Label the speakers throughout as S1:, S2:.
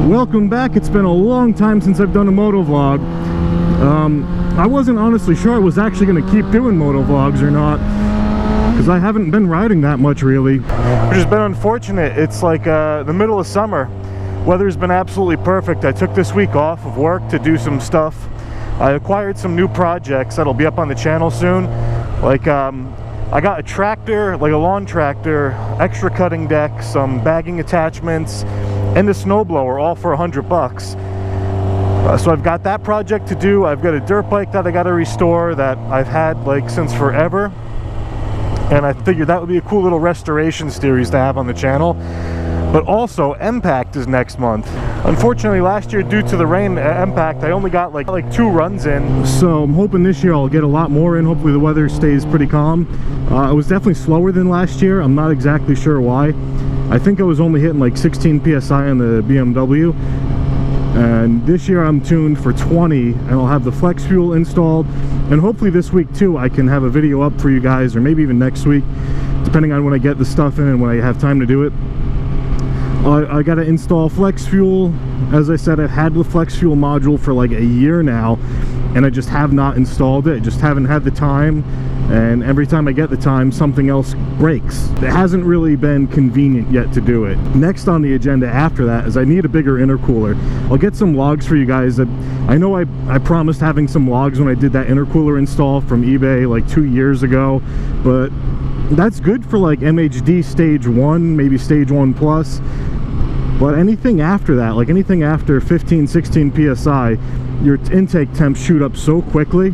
S1: Welcome back. It's been a long time since I've done a moto vlog. I wasn't honestly sure I was actually going to keep doing moto vlogs or not, because I haven't been riding that much really, which has been unfortunate. It's like the middle of summer. Weather's been absolutely perfect. I took this week off of work to do some stuff. I acquired some new projects that'll be up on the channel soon. Like I got a tractor, like a lawn tractor, extra cutting deck, some bagging attachments, and a snowblower, all for $100. So I've got that project to do. I've got a dirt bike that I got to restore that I've had like since forever, and I figured that would be a cool little restoration series to have on the channel. But also, Impact is next month. Unfortunately, last year, due to the rain at Impact, I only got like 2 runs in. So I'm hoping this year I'll get a lot more in. Hopefully the weather stays pretty calm. It was definitely slower than last year. I'm not exactly sure why. I think I was only hitting like 16 PSI on the BMW. And this year I'm tuned for 20, and I'll have the flex fuel installed. And hopefully this week too, I can have a video up for you guys, or maybe even next week, depending on when I get the stuff in and when I have time to do it. I got to install flex fuel. As I said, I've had the flex fuel module for like a year now, and I just have not installed it. I just haven't had the time, and every time I get the time, something else breaks. It hasn't really been convenient yet to do it. Next on the agenda after that is I need a bigger intercooler. I'll get some logs for you guys. I know I promised having some logs when I did that intercooler install from eBay like 2 years ago, but that's good for like MHD stage 1, maybe stage 1 plus. But anything after that, like anything after 15, 16 PSI, your intake temps shoot up so quickly,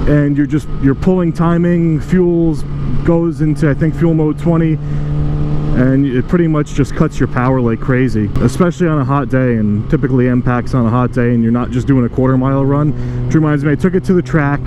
S1: and you're pulling timing, fuels goes into, I think, fuel mode 20, and it pretty much just cuts your power like crazy, especially on a hot day. And typically Impact's on a hot day and you're not just doing a quarter-mile run. Which reminds me, I took it to the track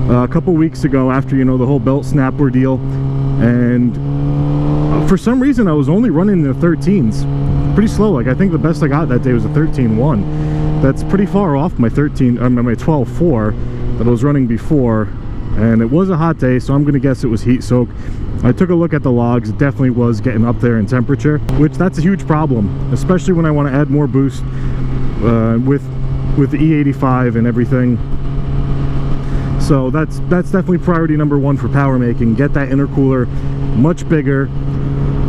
S1: a couple weeks ago after, you know, the whole belt snap ordeal, and for some reason I was only running in the 13s. Pretty slow. Like I think the best I got that day was a 13.1. That's pretty far off my my 12.4 that I was running before, and it was a hot day, so I'm gonna guess it was heat soak. I took a look at the logs. It definitely was getting up there in temperature, which that's a huge problem, especially when I want to add more boost with the E85 and everything. So that's definitely priority number 1 for power making. Get that intercooler much bigger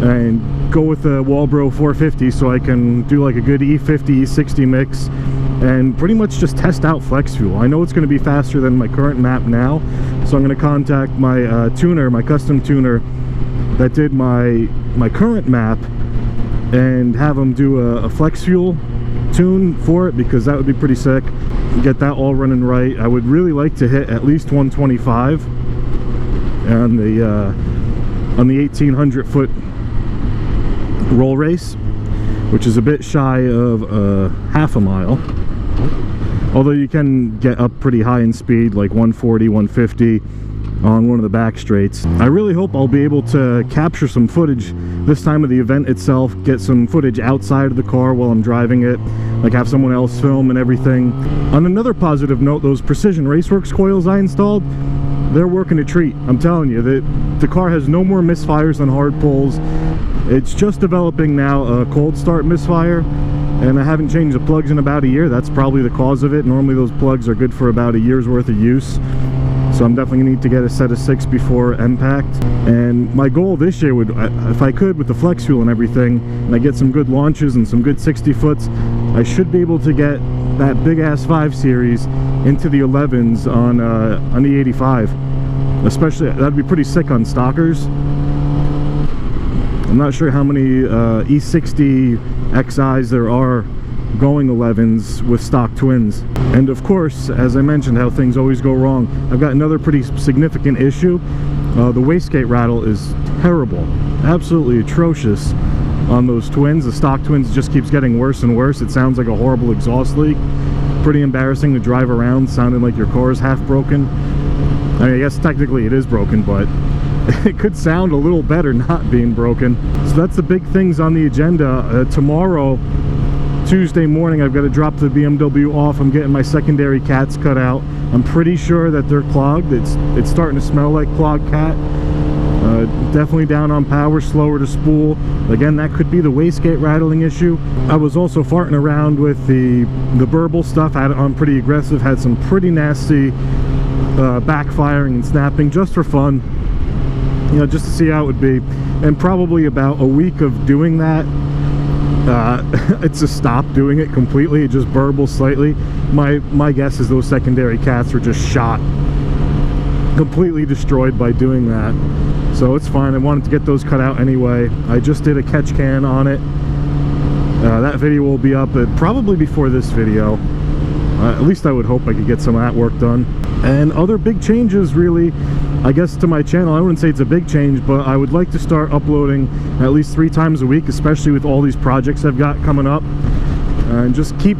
S1: and go with the Walbro 450 so I can do like a good E50, E60 mix and pretty much just test out flex fuel. I know it's going to be faster than my current map now, so I'm going to contact my tuner, my custom tuner that did my current map, and have them do a flex fuel tune for it, because that would be pretty sick. Get that all running right. I would really like to hit at least 125 on the 1800 foot roll race, which is a bit shy of half a mile, although you can get up pretty high in speed, like 140, 150 on one of the back straights. I really hope I'll be able to capture some footage this time of the event itself, get some footage outside of the car while I'm driving it, like have someone else film and everything. On another positive note, those Precision Raceworks coils I installed, they're working a treat. I'm telling you, the car has no more misfires on hard pulls. It's just developing now a cold start misfire, and I haven't changed the plugs in about a year. That's probably the cause of it. Normally those plugs are good for about a year's worth of use, so I'm definitely gonna need to get a set of 6 before Impact. And my goal this year would, if I could, with the flex fuel and everything, and I get some good launches and some good 60 foots, I should be able to get that big ass 5 series into the 11s on the 85. Especially, that'd be pretty sick on stockers. I'm not sure how many E60 XIs there are going 11s with stock twins. And of course, as I mentioned, how things always go wrong, I've got another pretty significant issue. The wastegate rattle is terrible, absolutely atrocious on those twins. The stock twins just keeps getting worse and worse. It sounds like a horrible exhaust leak. Pretty embarrassing to drive around sounding like your car is half broken. I mean, I guess technically it is broken, but it could sound a little better not being broken. So that's the big things on the agenda. Tomorrow, Tuesday morning, I've got to drop the BMW off. I'm getting my secondary cats cut out. I'm pretty sure that they're clogged. It's starting to smell like clogged cat. Definitely down on power, slower to spool. Again, that could be the wastegate rattling issue. I was also farting around with the burble stuff. Had it on pretty aggressive, had some pretty nasty backfiring and snapping just for fun, you know, just to see how it would be. And probably about a week of doing that, it just stopped doing it completely. It just burbles slightly. My guess is those secondary cats were just shot, completely destroyed by doing that. So it's fine. I wanted to get those cut out anyway. I just did a catch can on it. That video will be up probably before this video. At least I would hope I could get some of that work done. And other big changes, really, I guess, to my channel. I wouldn't say it's a big change, but I would like to start uploading at least 3 times a week, especially with all these projects I've got coming up. And just keep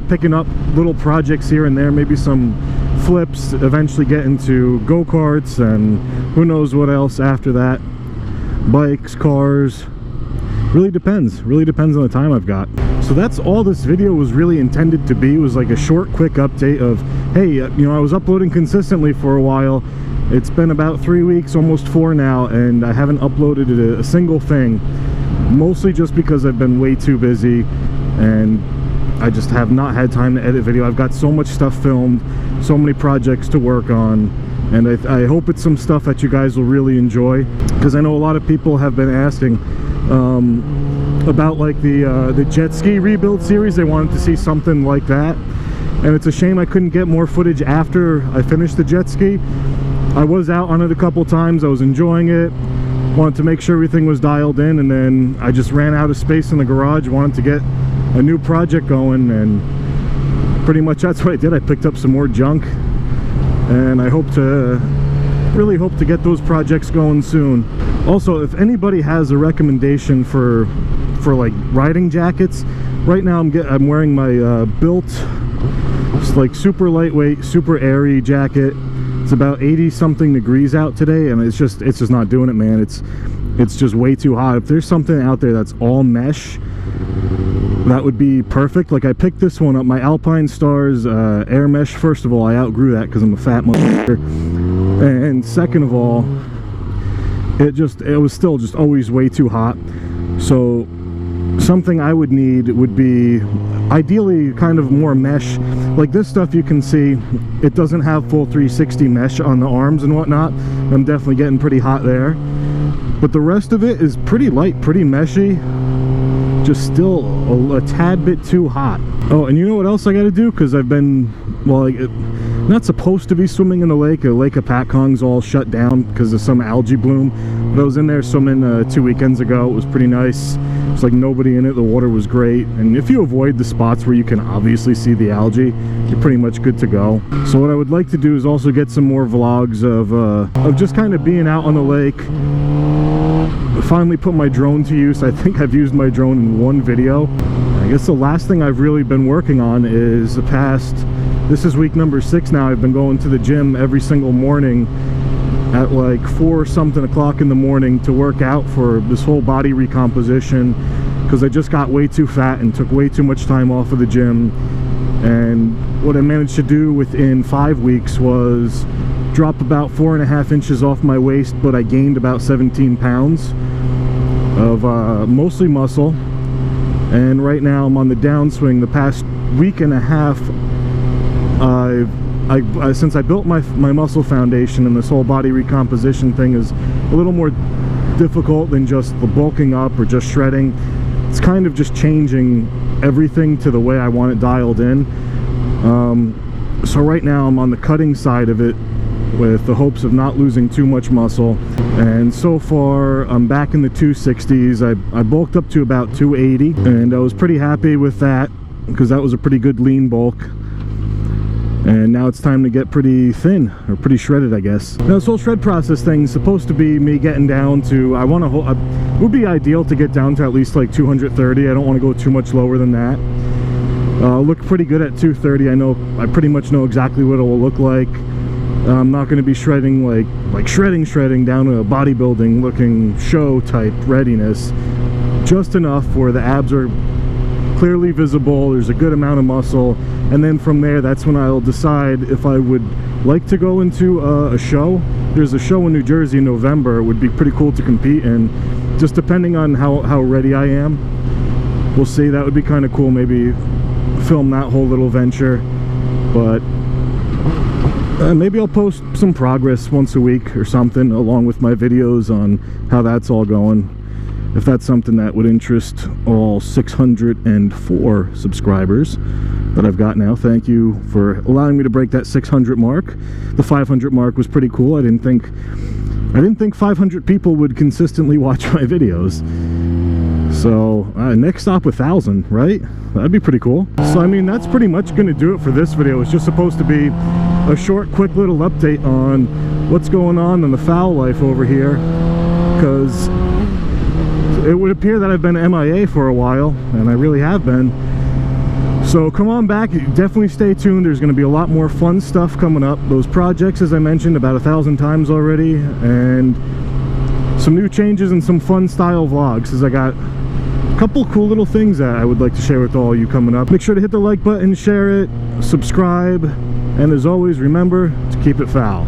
S1: picking up little projects here and there, maybe some flips, eventually get into go-karts, and who knows what else after that. Bikes, cars, really depends on the time I've got. So that's all this video was really intended to be. It was like a short, quick update of, hey, you know, I was uploading consistently for a while. It's been about 3 weeks, almost 4 now, and I haven't uploaded a single thing, mostly just because I've been way too busy and I just have not had time to edit video. I've got so much stuff filmed, so many projects to work on, and I hope it's some stuff that you guys will really enjoy, because I know a lot of people have been asking about like the jet ski rebuild series. They wanted to see something like that, and it's a shame I couldn't get more footage after I finished the jet ski. I was out on it a couple times, I was enjoying it, wanted to make sure everything was dialed in, and then I just ran out of space in the garage, wanted to get a new project going, and pretty much that's what I did. I picked up some more junk, and I really hope to get those projects going soon. Also, if anybody has a recommendation for like riding jackets, right now I'm wearing my Built, it's like super lightweight, super airy jacket. It's about 80 something degrees out today, and it's just not doing it, man. It's just way too hot. If there's something out there that's all mesh, that would be perfect. Like, I picked this one up, my Alpine Stars Air Mesh. First of all, I outgrew that because I'm a fat motherfucker, and second of all, it was still just always way too hot. So something I would need would be ideally kind of more mesh. Like this stuff, you can see it doesn't have full 360 mesh on the arms and whatnot. I'm definitely getting pretty hot there, but the rest of it is pretty light, pretty meshy, just still a tad bit too hot. Oh, and you know what else I gotta do? Because I've been, well, not supposed to be swimming in the lake. The lake of Patcong's all shut down because of some algae bloom, but I was in there swimming 2 weekends ago. It was pretty nice. It's like nobody in it. The water was great, and if you avoid the spots where you can obviously see the algae, you're pretty much good to go. So what I would like to do is also get some more vlogs of just kind of being out on the lake. Finally put my drone to use. I think I've used my drone in 1 video. I guess the last thing I've really been working on is this is week number 6 now. I've been going to the gym every single morning at like 4 something o'clock in the morning to work out for this whole body recomposition, because I just got way too fat and took way too much time off of the gym. And what I managed to do within 5 weeks was drop about 4.5 inches off my waist, but I gained about 17 pounds of mostly muscle. And right now I'm on the downswing. The past week and a half, since I built my muscle foundation, and this whole body recomposition thing is a little more difficult than just the bulking up or just shredding. It's kind of just changing everything to the way I want it dialed in. So right now I'm on the cutting side of it, with the hopes of not losing too much muscle. And so far I'm back in the 260s. I bulked up to about 280, and I was pretty happy with that because that was a pretty good lean bulk. And now it's time to get pretty thin, or pretty shredded, I guess. Now this whole shred process thing is supposed to be me getting down to, it would be ideal to get down to at least like 230. I don't want to go too much lower than that. Look pretty good at 230. I pretty much know exactly what it will look like. I'm not going to be shredding like shredding down to a bodybuilding looking show type readiness. Just enough where the abs are clearly visible, there's a good amount of muscle, and then from there, that's when I'll decide if I would like to go into a show there's a show in New Jersey in November. It would be pretty cool to compete in, just depending on how ready I am. We'll see. That would be kind of cool, maybe film that whole little venture. But maybe I'll post some progress once a week or something, along with my videos on how that's all going, if that's something that would interest all 604 subscribers that I've got now. Thank you for allowing me to break that 600 mark. The 500 mark was pretty cool. I didn't think 500 people would consistently watch my videos. So next stop 1,000, right? That'd be pretty cool. So I mean, that's pretty much gonna do it for this video. It's just supposed to be a short, quick little update on what's going on in the foul life over here, because it would appear that I've been MIA for a while, and I really have been. So come on back, definitely stay tuned. There's going to be a lot more fun stuff coming up. Those projects, as I mentioned about 1,000 times already, and some new changes and some fun style vlogs, as I got a couple cool little things that I would like to share with all you coming up. Make sure to hit the like button, share it, subscribe, and as always, remember to keep it foul.